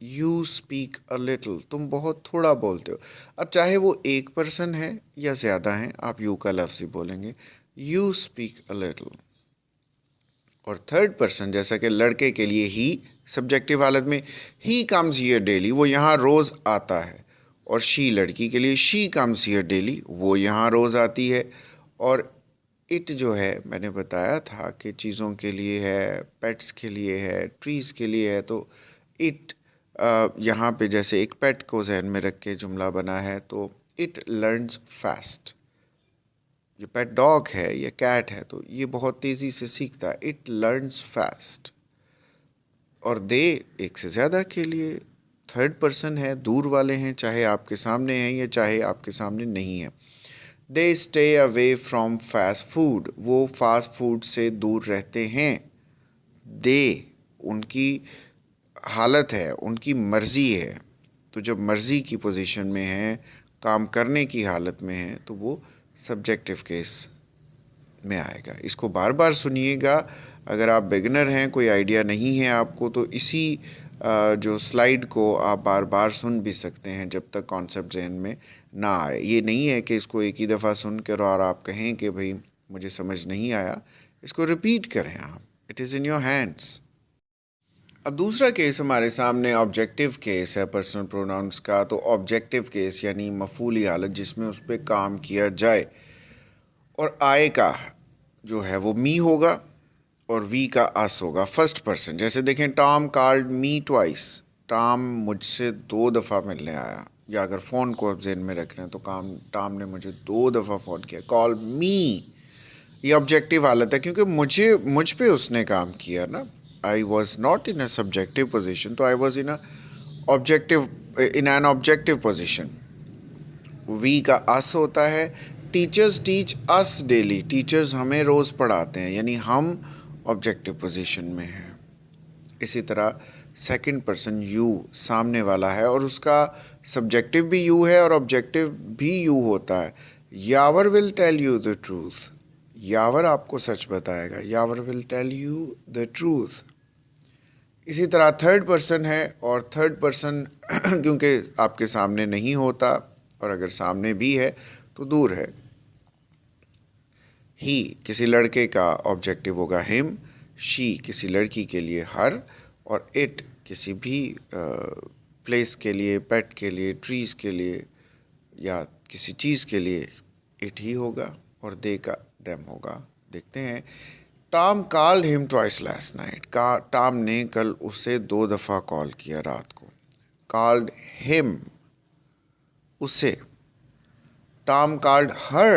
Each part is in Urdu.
یو اسپیک اے لٹل، تم بہت تھوڑا بولتے ہو. اب چاہے وہ ایک پرسن ہے یا زیادہ ہیں، آپ یو کا لفظ ہی بولیں گے، یو اسپیک اے لٹل. اور تھرڈ پرسن جیسا کہ لڑکے کے لیے ہی، سبجیکٹو حالت میں ہی کمز ہیئر ڈیلی، وہ یہاں روز آتا ہے. اور شی لڑکی کے لیے شی کمز ہیئر ڈیلی، وہ یہاں روز آتی ہے. اور اٹ جو ہے میں نے بتایا تھا کہ چیزوں کے لیے ہے، پیٹس کے لیے ہے، ٹریز کے لیے ہے. تو اٹ یہاں پہ جیسے ایک پیٹ کو ذہن میں رکھ کے جملہ بنا ہے، تو اٹ لرنز فاسٹ. یہ پیٹ ڈاگ ہے یا کیٹ ہے تو یہ بہت تیزی سے سیکھتا ہے. It learns fast. اور دے ایک سے زیادہ کے لیے تھرڈ پرسن ہے، دور والے ہیں، چاہے آپ کے سامنے ہیں یا چاہے آپ کے سامنے نہیں ہیں. They stay away from fast food, وہ فاسٹ فوڈ سے دور رہتے ہیں. دے ان کی حالت ہے، ان کی مرضی ہے. تو جب مرضی کی پوزیشن میں ہیں، کام کرنے کی حالت میں ہیں، تو وہ سبجیکٹو کیس میں آئے گا. اس کو بار بار سنیے گا. اگر آپ بگنر ہیں، کوئی آئیڈیا نہیں ہے آپ کو، تو اسی جو سلائیڈ کو آپ بار بار سن بھی سکتے ہیں جب تک کانسیپٹ ذہن میں نہ آئے. یہ نہیں ہے کہ اس کو ایک ہی دفعہ سن کر اور آپ کہیں کہ بھئی مجھے سمجھ نہیں آیا. اس کو ریپیٹ کریں آپ. It is in your hands. اب دوسرا کیس ہمارے سامنے آبجیکٹیو کیس ہے پرسنل پروناؤنس کا. تو آبجیکٹیو کیس یعنی مفعولی حالت جس میں اس پہ کام کیا جائے. اور آئے کا جو ہے وہ می ہوگا اور وی کا اس ہوگا. فرسٹ پرسن جیسے دیکھیں، Tom called me twice, Tom مجھ سے 2 دفعہ ملنے آیا. یا اگر فون کو آپ ذہن میں رکھ رہے ہیں تو ٹام نے مجھے 2 دفعہ فون کیا. کال می، یہ آبجیکٹیو حالت ہے کیونکہ مجھ پہ اس نے کام کیا نا. I was not in a subjective position, تو I was in an objective position. وی کا اس ہوتا ہے. Teachers teach us daily, teachers ہمیں روز پڑھاتے ہیں، یعنی ہم آبجیکٹیو پوزیشن میں ہیں. اسی طرح سیکنڈ پرسن یو سامنے والا ہے اور اس کا سبجیکٹیو بھی یو ہے اور آبجیکٹیو بھی یو ہوتا ہے. Yawar will tell you the truth, Yawar آپ کو سچ بتائے گا. Yawar will tell you the truth. اسی طرح تھرڈ پرسن ہے، اور تھرڈ پرسن کیونکہ آپ کے سامنے نہیں ہوتا، اور اگر سامنے بھی ہے تو دور ہے. ہی کسی لڑکے کا آبجیکٹیو ہوگا ہم، شی کسی لڑکی کے لیے ہر، اور اٹ کسی بھی پلیس کے لیے، پیٹ کے لیے، ٹریز کے لیے یا کسی چیز کے لیے اٹ ہی ہوگا. اور دے کا دیم ہوگا. دیکھتے ہیں. ٹام کالڈ ہم ٹوائس لاسٹ نائٹ، ٹام نے کل اسے 2 دفعہ کال کیا رات کو. کالڈ ہم اسے. ٹام کالڈ ہر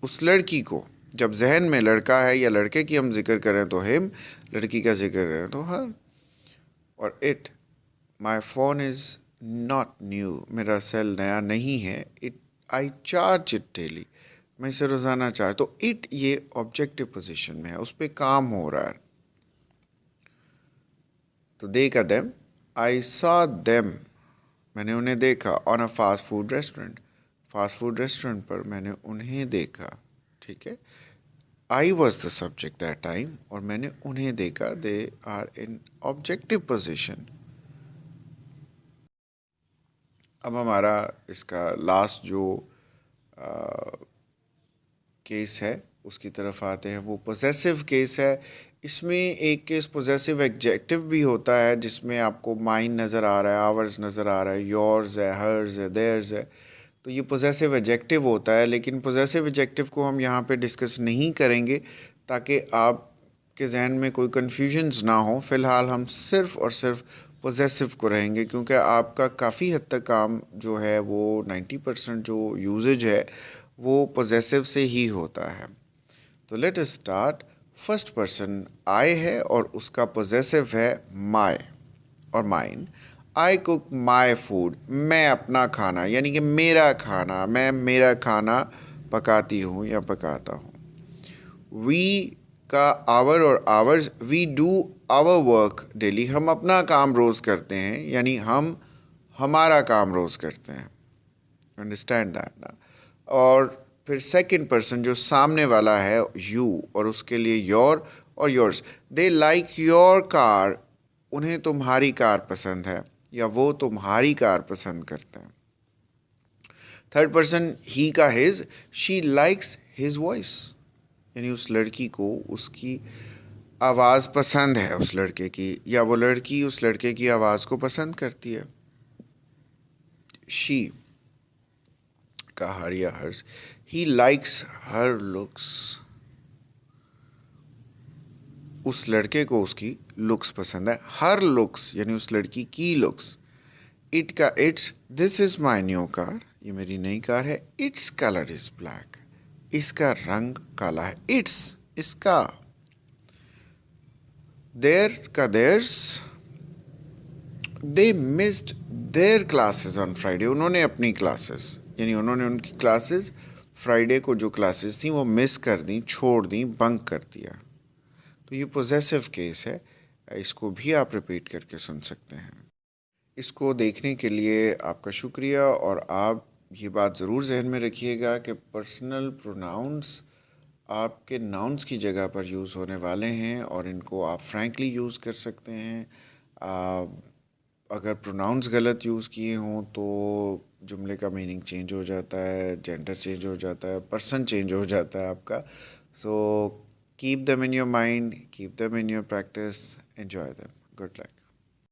اس لڑکی کو. جب ذہن میں لڑکا ہے یا لڑکے کی ہم ذکر کریں تو ہم، لڑکی کا ذکر کریں تو ہر. اور it, my phone is not new, میرا سیل نیا نہیں ہے. It I charge it daily, میں اسے روزانہ چارج. تو اٹ یہ آبجیکٹیو پوزیشن میں ہے، اس پہ کام ہو رہا ہے. تو دے کا دیم، آئی سا دیم، میں نے انہیں دیکھا. On a fast food restaurant, fast food restaurant پر میں نے انہیں دیکھا. ٹھیک ہے. I was the subject that time, اور میں نے انہیں دیکھا. They are in objective position. اب ہمارا اس کا لاسٹ جو کیس ہے اس کی طرف آتے ہیں. وہ پوزیسو کیس ہے. اس میں ایک کیس پوزیسو ایگجیکٹو بھی ہوتا ہے جس میں آپ کو مائن نظر آ رہا ہے، آورز نظر آ رہا ہے، یورز ہے، ہرز ہے، دیئرز ہے. تو یہ پوزیسو ایگجیکٹو ہوتا ہے. لیکن پوزیسو ایگجیکٹو کو ہم یہاں پہ ڈسکس نہیں کریں گے تاکہ آپ کے ذہن میں کوئی کنفیوژنز نہ ہوں. فی الحال ہم صرف اور صرف پوزیسو کو رہیں گے کیونکہ آپ کا کافی حد تک کام جو ہے وہ 90% جو یوزج ہے وہ پوزیسو سے ہی ہوتا ہے. تو let us start. First person I ہے اور اس کا پوزیسو ہے مائی اور مائن. آئی کوک مائی فوڈ، میں اپنا کھانا یعنی کہ میرا کھانا، میں میرا کھانا پکاتی ہوں یا پکاتا ہوں. وی کا آور اور ours, we do our work daily, ہم اپنا کام روز کرتے ہیں یعنی ہم ہمارا کام روز کرتے ہیں. انڈرسٹینڈ دیٹ نا. اور پھر سیکنڈ پرسن جو سامنے والا ہے یو، اور اس کے لیے یور اور yours. They like your car, انہیں تمہاری کار پسند ہے یا وہ تمہاری کار پسند کرتا ہے. تھرڈ پرسن ہی کا his, she likes his voice, یعنی اس لڑکی کو اس کی آواز پسند ہے اس لڑکے کی, یا وہ لڑکی اس لڑکے کی آواز کو پسند کرتی ہے. شی کا ہر یا hers, he likes her looks, اس لڑکے کو اس کی لکس پسند ہے. ہر لکس یعنی اس لڑکی کی لکس. اٹ کا its, this is my new car, یہ میری نئی کار ہے. اٹس کلر از بلیک, اس کا رنگ کالا ہے. اٹس, اس کا. دیر کا theirs, they missed their classes on Friday, انہوں نے اپنی کلاسز, یعنی انہوں نے ان کی کلاسز فرائیڈے کو جو کلاسز تھیں وہ مس کر دیں, چھوڑ دیں, بنک کر دیا. تو یہ پوزیسو کیس ہے, اس کو بھی آپ ریپیٹ کر کے سن سکتے ہیں. اس کو دیکھنے کے لیے آپ کا شکریہ, اور آپ یہ بات ضرور ذہن میں رکھیے گا کہ پرسنل پروناؤنس آپ کے ناؤنس کی جگہ پر یوز ہونے والے ہیں, اور ان کو آپ فرینکلی یوز کر سکتے ہیں. اگر پروناؤنس غلط یوز کیے ہوں تو جملے کا میننگ چینج ہو جاتا ہے, جینڈر چینج ہو جاتا ہے, پرسن چینج ہو جاتا ہے آپ کا. سو keep them in your mind, keep them in your practice, enjoy them. Good luck.